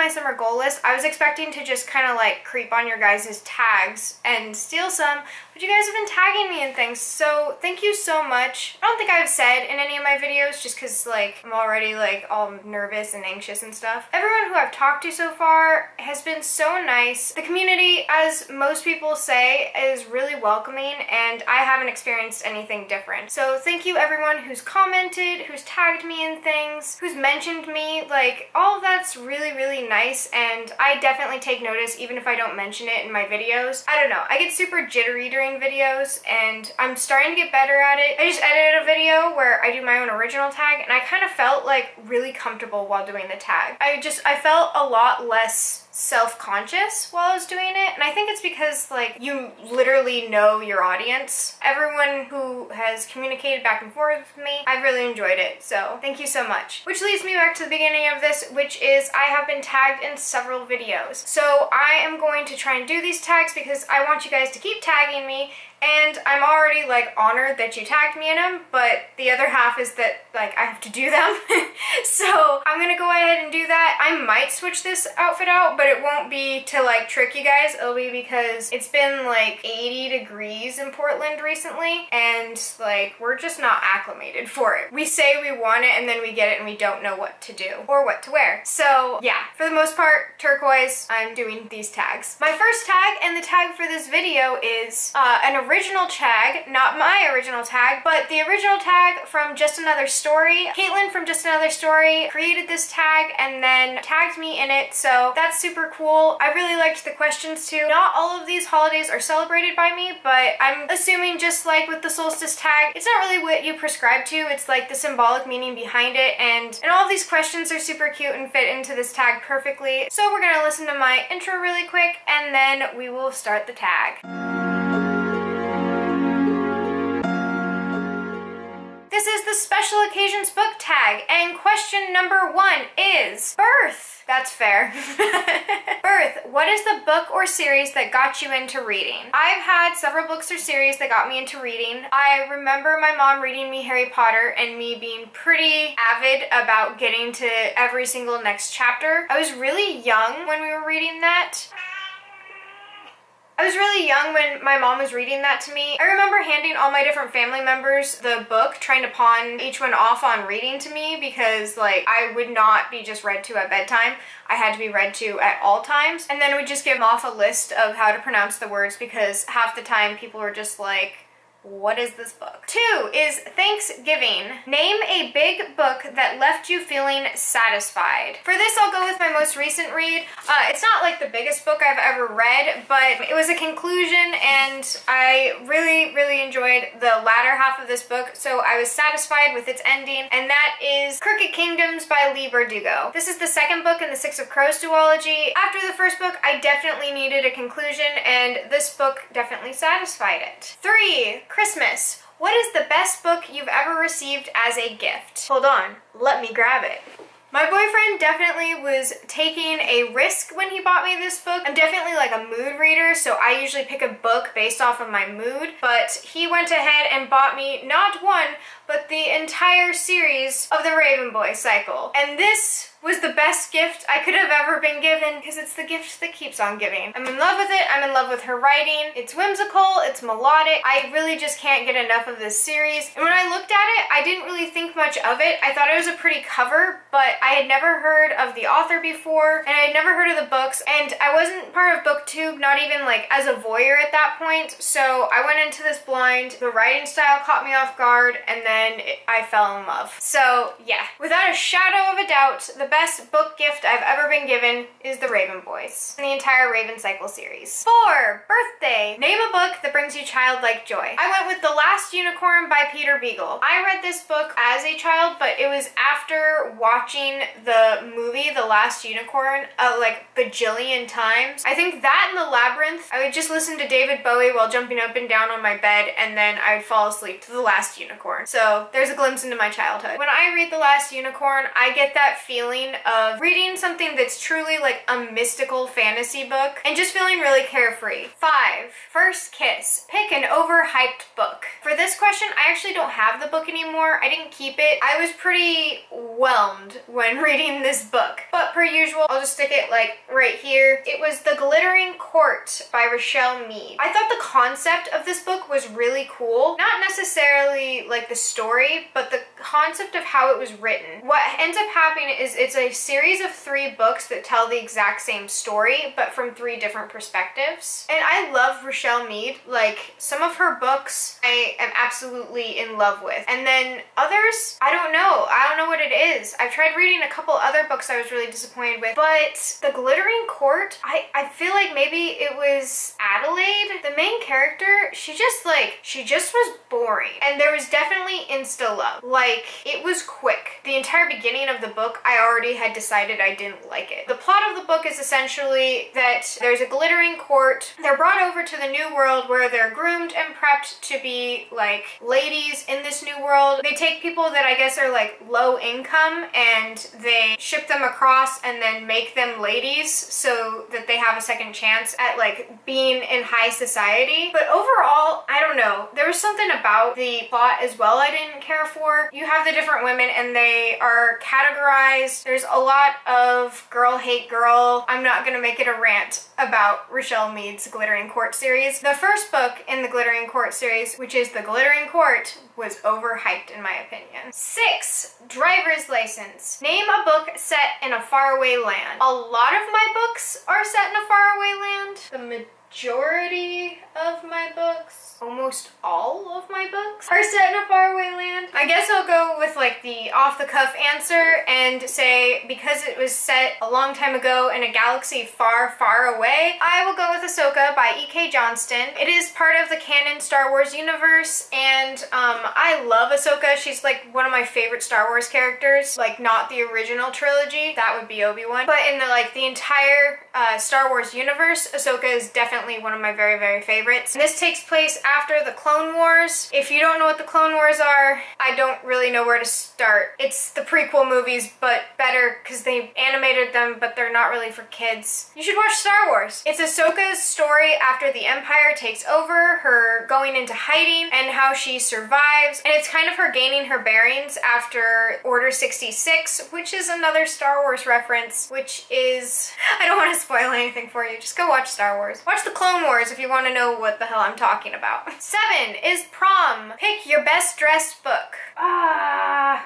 my summer goal list. I was expecting to just kind of like creep on your guys' tags and steal some, but you guys have been tagging me and things, so thank you so much. I don't think I've said in any of my videos just because like I'm already like all nervous and anxious and stuff. Everyone who I've talked to so far has been so nice. The community, as most people say, is really welcoming, and I haven't experienced anything different. So thank you everyone who's commented, who's tagged me in things, who's mentioned me. Like, all of that's really, really nice, and I definitely take notice even if I don't mention it in my videos. I don't know, I get super jittery during videos, and I'm starting to get better at it. I just edited a video where I do my own original tag, and I kind of felt like really comfortable while doing the tag. I felt a lot less self-conscious while I was doing it, and I think it's because like you literally know your audience. Everyone who has communicated back and forth with me, I've really enjoyed it, so thank you so much. Which leads me back to the beginning of this, which is I have been tagged in several videos. So I am going to try and do these tags because I want you guys to keep tagging me, and I'm already like honored that you tagged me in them, but the other half is that like I have to do them. So I'm gonna go ahead and do that. I might switch this outfit out, but it won't be to like trick you guys. It'll be because it's been like 80 degrees in Portland recently, and like we're just not acclimated for it. We say we want it and then we get it and we don't know what to do or what to wear. So yeah, for the most part, turquoise, I'm doing these tags. My first tag and the tag for this video is an original tag, not my original tag, but the original tag from Just Another Story. Caitlin from Just Another Story created this tag and then tagged me in it, so that's super cool. I really liked the questions too. Not all of these holidays are celebrated by me, but I'm assuming just like with the solstice tag, it's not really what you prescribe to, it's like the symbolic meaning behind it, and all of these questions are super cute and fit into this tag perfectly. So we're gonna listen to my intro really quick and then we will start the tag. This is the Special Occasions Booktag, and question number 1 is birth. That's fair. Birth. What is the book or series that got you into reading? I've had several books or series that got me into reading. I remember my mom reading me Harry Potter and me being pretty avid about getting to every single next chapter. I was really young when we were reading that. I was really young when my mom was reading that to me. I remember handing all my different family members the book, trying to pawn each one off on reading to me because like I would not be just read to at bedtime. I had to be read to at all times. And then we'd just give them off a list of how to pronounce the words because half the time people were just like, what is this book? 2 is Thanksgiving. Name a big book that left you feeling satisfied. For this, I'll go with my most recent read. It's not like the biggest book I've ever read, but it was a conclusion and I really, really enjoyed the latter half of this book, so I was satisfied with its ending, and that is Crooked Kingdoms by Leigh Bardugo. This is the second book in the Six of Crows duology. After the first book, I definitely needed a conclusion, and this book definitely satisfied it. 3. Christmas. What is the best book you've ever received as a gift? Hold on, let me grab it. My boyfriend definitely was taking a risk when he bought me this book. I'm definitely like a mood reader, so I usually pick a book based off of my mood, but he went ahead and bought me not one, but the entire series of the Raven Boy cycle. And this was the best gift I could have ever been given because it's the gift that keeps on giving. I'm in love with it. I'm in love with her writing. It's whimsical. It's melodic. I really just can't get enough of this series. And when I looked at it, I didn't really think much of it. I thought it was a pretty cover, but I had never heard of the author before, and I had never heard of the books, and I wasn't part of BookTube, not even like as a voyeur at that point, so I went into this blind. The writing style caught me off guard, and then I fell in love. So yeah, without a shadow of a doubt, the best book gift I've ever been given is the Raven Boys and the entire Raven Cycle series. 4. Birthday. Name a book that brings you childlike joy. I went with The Last Unicorn by Peter Beagle. I read this book as a child, but it was after watching the movie The Last Unicorn like bajillion times. I think that and The Labyrinth. I would just listen to David Bowie while jumping up and down on my bed, and then I would fall asleep to The Last Unicorn. So there's a glimpse into my childhood. When I read The Last Unicorn, I get that feeling feeling of reading something that's truly like a mystical fantasy book and just feeling really carefree. 5. First kiss. Pick an overhyped book. For this question, I actually don't have the book anymore. I didn't keep it. I was pretty whelmed when reading this book, but per usual, I'll just stick it like right here. It was The Glittering Court by Richelle Mead. I thought the concept of this book was really cool. Not necessarily like the story, but the concept of how it was written. What ends up happening is it's a series of 3 books that tell the exact same story, but from 3 different perspectives. And I love Richelle Mead. Like, some of her books I am absolutely in love with. And then others, I don't know. I don't know what it is. I've tried reading a couple other books I was really disappointed with, but The Glittering Court, I feel like maybe it was Adelaide, the main character. She just was boring. And there was definitely insta love. Like, it was quick. The entire beginning of the book, I already had decided I didn't like it. The plot of the book is essentially that there's a glittering court. They're brought over to the new world where they're groomed and prepped to be like ladies in this new world. They take people that I guess are like low income and they ship them across and then make them ladies so that they have a second chance at like being in high society. But overall, I don't know. There was something about the plot as well I didn't care for. You have the different women and they are categorized. There's a lot of girl hate girl. I'm not gonna make it a rant about Richelle Mead's Glittering Court series. The first book in the Glittering Court series, which is The Glittering Court, was overhyped in my opinion. 6. Driver's License. Name a book set in a faraway land. A lot of my books are set in a faraway land. The majority of my books, almost all of my books, are set in a faraway land. I guess I'll go with like the off-the-cuff answer and say because it was set a long time ago in a galaxy far, far away, I will go with Ahsoka by E.K. Johnston. It is part of the canon Star Wars universe, and I love Ahsoka. She's like one of my favorite Star Wars characters, like not the original trilogy. That would be Obi-Wan. But in the entire Star Wars universe, Ahsoka is definitely one of my very, very favorites. And this takes place after the Clone Wars. If you don't know what the Clone Wars are, I don't really know where to start. It's the prequel movies, but better because they animated them, but they're not really for kids. You should watch Star Wars. It's Ahsoka's story after the Empire takes over, her going into hiding, and how she survives. And it's kind of her gaining her bearings after Order 66, which is another Star Wars reference, which is... I don't want to spoil anything for you. Just go watch Star Wars. Watch the Clone Wars if you want to know what the hell I'm talking about. 7 is Prom. Pick your best dressed book.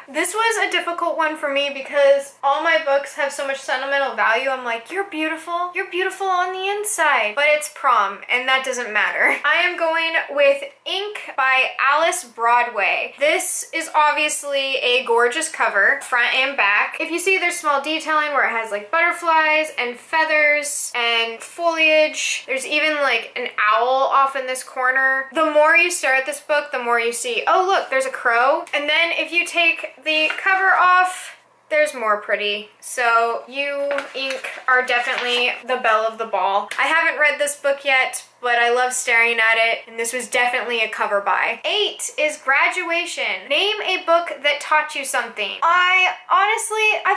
This was a difficult one for me because all my books have so much sentimental value. I'm like, you're beautiful on the inside. But it's Prom, and that doesn't matter. I am going with Ink by Alice Broadway. This is obviously a gorgeous cover, front and back. If you see, there's small detailing where it has like butterflies and feathers and foliage. There's even like an owl off in this corner. The more you stare at this book, the more you see, oh look, there's a crow. And then if you take the cover off, there's more pretty. So you, Ink, are definitely the belle of the ball. I haven't read this book yet, but I love staring at it, and this was definitely a cover buy. 8 is Graduation. Name a book that taught you something. I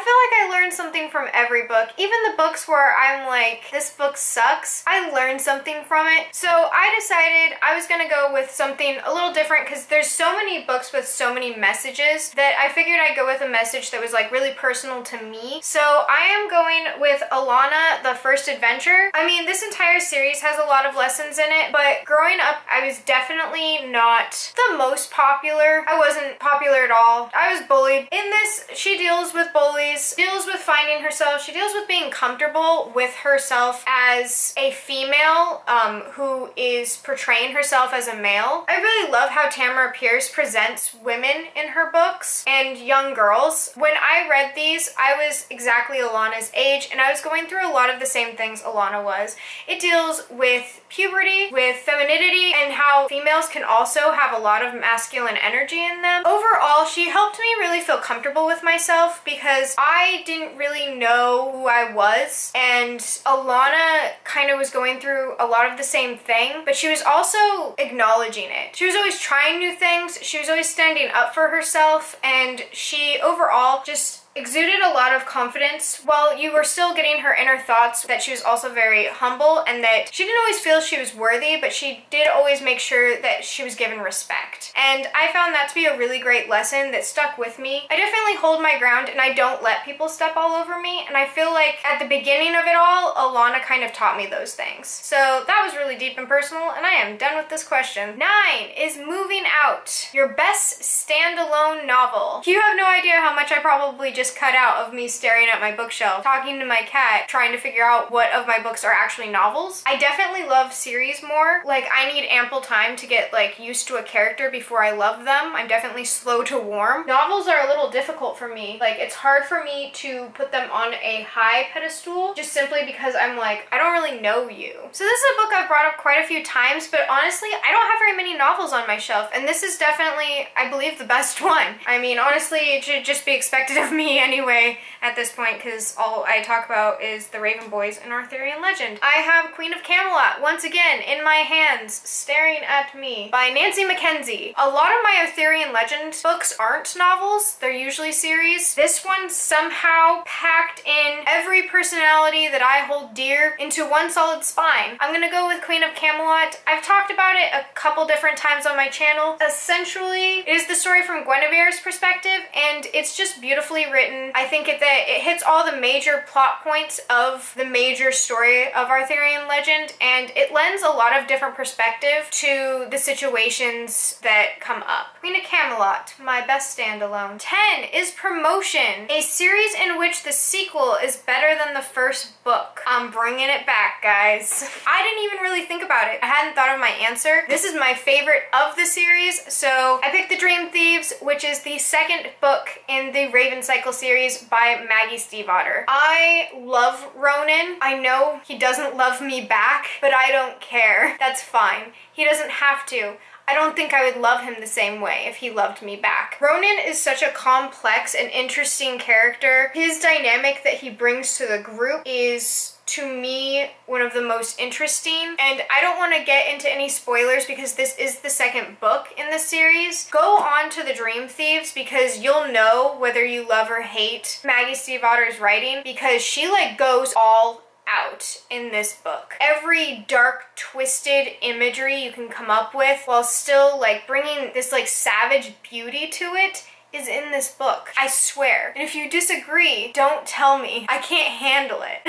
feel like I learned something from every book. Even the books where I'm like, this book sucks, I learned something from it. So I decided I was gonna go with something a little different because there's so many books with so many messages that I figured I'd go with a message that was like really personal to me. So I am going with Alana, The First Adventure. I mean, this entire series has a lot of lessons in it, but growing up, I was definitely not the most popular. I wasn't popular at all. I was bullied. In this, she deals with bullies, deals with finding herself, she deals with being comfortable with herself as a female who is portraying herself as a male. I really love how Tamara Pierce presents women in her books and young girls. When I read these, I was exactly Alana's age, and I was going through a lot of the same things Alana was. It deals with puberty, with femininity, and how females can also have a lot of masculine energy in them. Overall, she helped me really feel comfortable with myself because I didn't really know who I was, and Alana kind of was going through a lot of the same thing, but she was also acknowledging it. She was always trying new things, she was always standing up for herself, and she overall just exuded a lot of confidence while you were still getting her inner thoughts, that she was also very humble and that she didn't always feel she was worthy, but she did always make sure that she was given respect. And I found that to be a really great lesson that stuck with me. I definitely hold my ground and I don't let people step all over me, and I feel like at the beginning of it all, Alana kind of taught me those things. So that was really deep and personal, and I am done with this question. 9 is Moving Out. Your best standalone novel. You have no idea how much I probably just cut out of me staring at my bookshelf, talking to my cat, trying to figure out what of my books are actually novels. I definitely love series more. Like, I need ample time to get like used to a character before I love them. I'm definitely slow to warm. Novels are a little difficult for me. Like, it's hard for me to put them on a high pedestal just simply because I'm like, I don't really know you. So this is a book I've brought up quite a few times, but honestly, I don't have very many novels on my shelf, and this is definitely, I believe, the best one. I mean, honestly, it should just be expected of me anyway at this point, because all I talk about is the Raven Boys and Arthurian legend. I have Queen of Camelot, once again, in my hands, staring at me, by Nancy Mackenzie. A lot of my Arthurian legend books aren't novels, they're usually series. This one somehow packed in every personality that I hold dear into one solid spine. I'm gonna go with Queen of Camelot. I've talked about it a couple different times on my channel. Essentially, it is the story from Guinevere's perspective, and it's just beautifully written. I think that it hits all the major plot points of the major story of Arthurian legend, and it lends a lot of different perspective to the situations that come up. Queen of Camelot, my best standalone. 10 is Promotion, a series in which the sequel is better than the first book. I'm bringing it back, guys. I didn't even really think about it. I hadn't thought of my answer. This is my favorite of the series, so I picked The Dream Thieves, which is the second book in the Raven Cycle series by Maggie Stiefvater. I love Ronan. I know he doesn't love me back, but I don't care. That's fine. He doesn't have to. I don't think I would love him the same way if he loved me back. Ronan is such a complex and interesting character. His dynamic that he brings to the group is, to me, one of the most interesting. And I don't want to get into any spoilers because this is the second book in the series. Go on to The Dream Thieves because you'll know whether you love or hate Maggie Stiefvater's writing, because she like goes all out in this book. Every dark, twisted imagery you can come up with while still like bringing this like savage beauty to it is in this book. I swear. And if you disagree, don't tell me. I can't handle it.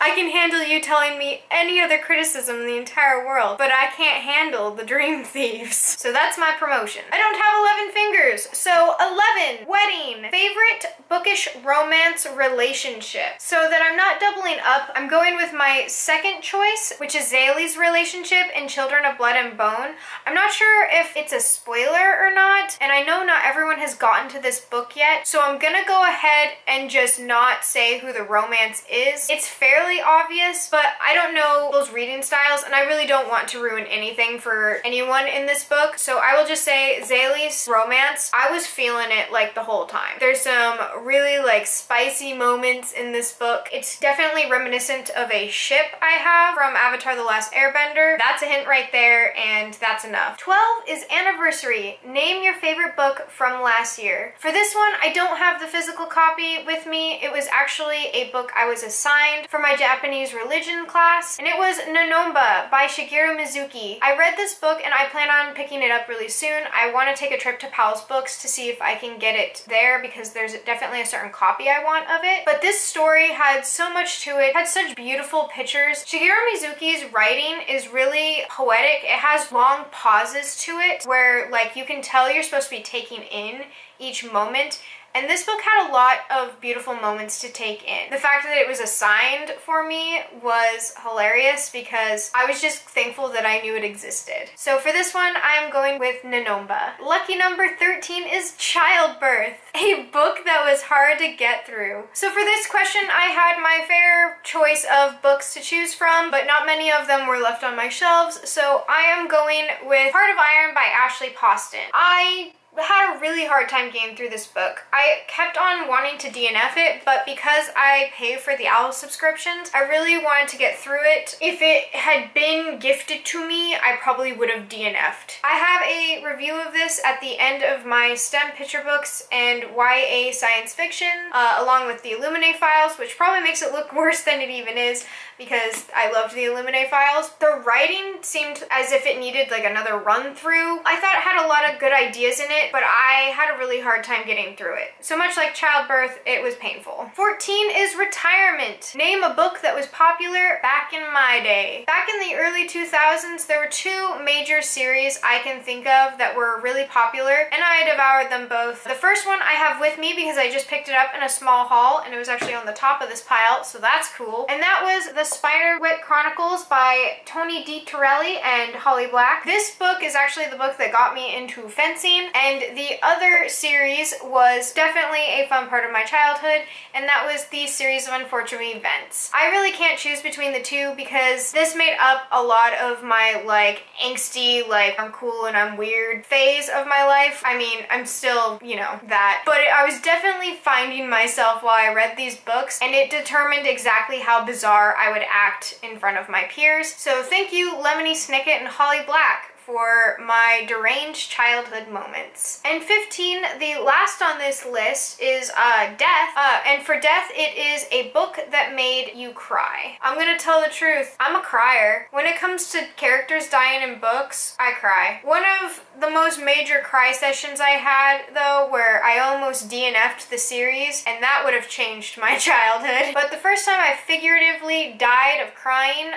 I can handle you telling me any other criticism in the entire world, but I can't handle The Dream Thieves. So that's my promotion. I don't have 11 fingers, so 11, Wedding. Favorite bookish romance relationship. So that I'm not doubling up, I'm going with my second choice, which is Zaylee's relationship in Children of Blood and Bone. I'm not sure if it's a spoiler or not, and I know not everyone has gotten to this book yet, so I'm gonna go ahead and just not say who the romance is. It's fairly obvious, but I don't know those reading styles, and I really don't want to ruin anything for anyone in this book, so I will just say Zaylee's romance, I was feeling it like the whole time. There's some really like spicy moments in this book. It's definitely reminiscent of a ship I have from Avatar: The Last Airbender. That's a hint right there, and that's enough. 12 is Anniversary. Name your favorite book from last year. For this one, I don't have the physical copy with me. It was actually a book I was assigned for my Japanese religion class, and it was Nanomba by Shigeru Mizuki. I read this book and I plan on picking it up really soon. I want to take a trip to Powell's Books to see if I can get it there because there's definitely a certain copy I want of it. But this story had so much to it, had such beautiful pictures. Shigeru Mizuki's writing is really poetic. It has long pauses to it where like you can tell you're supposed to be taking in each moment. And this book had a lot of beautiful moments to take in. The fact that it was assigned for me was hilarious because I was just thankful that I knew it existed. So for this one, I'm going with Nanomba. Lucky number 13 is Childbirth, a book that was hard to get through. So for this question, I had my fair choice of books to choose from, but not many of them were left on my shelves, so I am going with Heart of Iron by Ashley Poston. I had a really hard time getting through this book. I kept on wanting to DNF it, but because I pay for the OWL subscriptions, I really wanted to get through it. If it had been gifted to me, I probably would have DNF'd. I have a review of this at the end of my STEM picture books and YA science fiction, along with the Illuminae files, which probably makes it look worse than it even is because I loved the Illuminae files. The writing seemed as if it needed like another run through. I thought it had a lot of good ideas in it, but I had a really hard time getting through it. So much like childbirth, it was painful. 14 is retirement. Name a book that was popular back in my day. Back in the early 2000s, there were two major series I can think of that were really popular, and I devoured them both. The first one I have with me because I just picked it up in a small haul, and it was actually on the top of this pile, so that's cool. And that was The Spiderwick Chronicles by Tony D. Torelli and Holly Black. This book is actually the book that got me into fencing, and the other series was definitely a fun part of my childhood, and that was the series of Unfortunate Events. I really can't choose between the two because this made up a lot of my like angsty, like I'm cool and I'm weird phase of my life. I mean, I'm still, you know, that. But I was definitely finding myself while I read these books, and it determined exactly how bizarre I would act in front of my peers. So thank you, Lemony Snicket and Holly Black, for my deranged childhood moments. And 15, the last on this list, is Death. And for Death, it is a book that made you cry. I'm gonna tell the truth, I'm a crier. When it comes to characters dying in books, I cry. One of the most major cry sessions I had, though, where I almost DNF'd the series, and that would have changed my childhood. But the first time I figuratively died of crying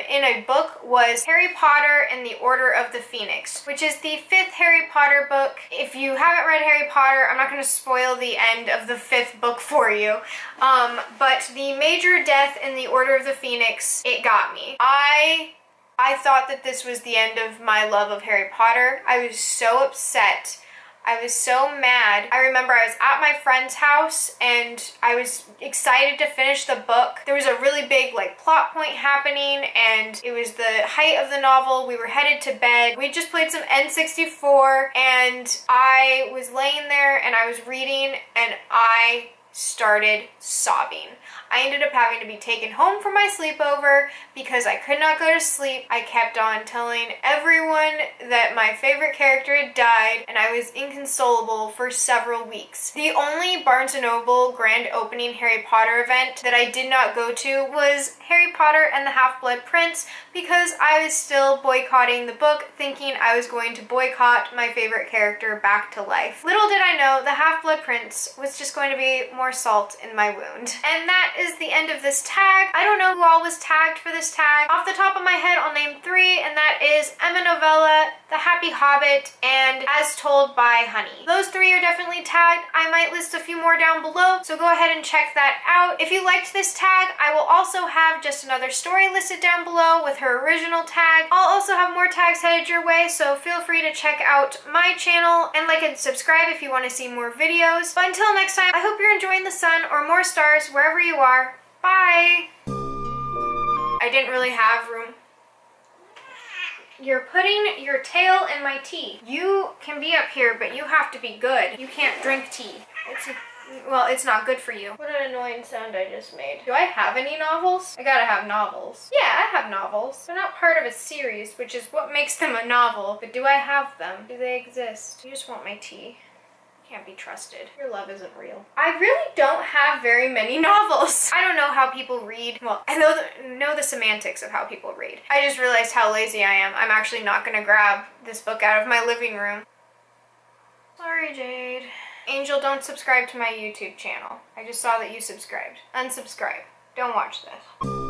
in a book was Harry Potter and the Order of the Phoenix, which is the 5th Harry Potter book. If you haven't read Harry Potter, I'm not going to spoil the end of the 5th book for you, but the major death in the Order of the Phoenix, it got me. I thought that this was the end of my love of Harry Potter. I was so upset. I was so mad. I remember I was at my friend's house and I was excited to finish the book. There was a really big like plot point happening, and it was the height of the novel. We were headed to bed. We just played some N64, and I was laying there and I was reading, and I started sobbing. I ended up having to be taken home for my sleepover because I could not go to sleep. I kept on telling everyone that my favorite character had died, and I was inconsolable for several weeks. The only Barnes & Noble grand opening Harry Potter event that I did not go to was Harry Potter and the Half-Blood Prince because I was still boycotting the book, thinking I was going to boycott my favorite character back to life. Little did I know the Half-Blood Prince was just going to be more salt in my wound. And that is the end of this tag. I don't know who all was tagged for this tag. Off the top of my head, I'll name 3, and that is emmanovella, The Happy Hobbit, and Astoldbyhoney. Those 3 are definitely tagged. I might list a few more down below, so go ahead and check that out. If you liked this tag, I will also have Just Another Story listed down below with her original tag. I'll also have more tags headed your way, so feel free to check out my channel and like and subscribe if you want to see more videos. But until next time, I hope you're enjoying the sun or more stars wherever you are. Bye! I didn't really have room. You're putting your tail in my tea. You can be up here, but you have to be good. You can't drink tea. Well, it's not good for you. What an annoying sound I just made. Do I have any novels? I gotta have novels. Yeah, I have novels. They're not part of a series, which is what makes them a novel. But do I have them? Do they exist? You just want my tea. Can't be trusted. Your love isn't real. I really don't have very many novels. I don't know how people read. Well, I know the semantics of how people read. I just realized how lazy I am. I'm actually not gonna grab this book out of my living room. Sorry, Jade. Angel, don't subscribe to my YouTube channel. I just saw that you subscribed. Unsubscribe. Don't watch this.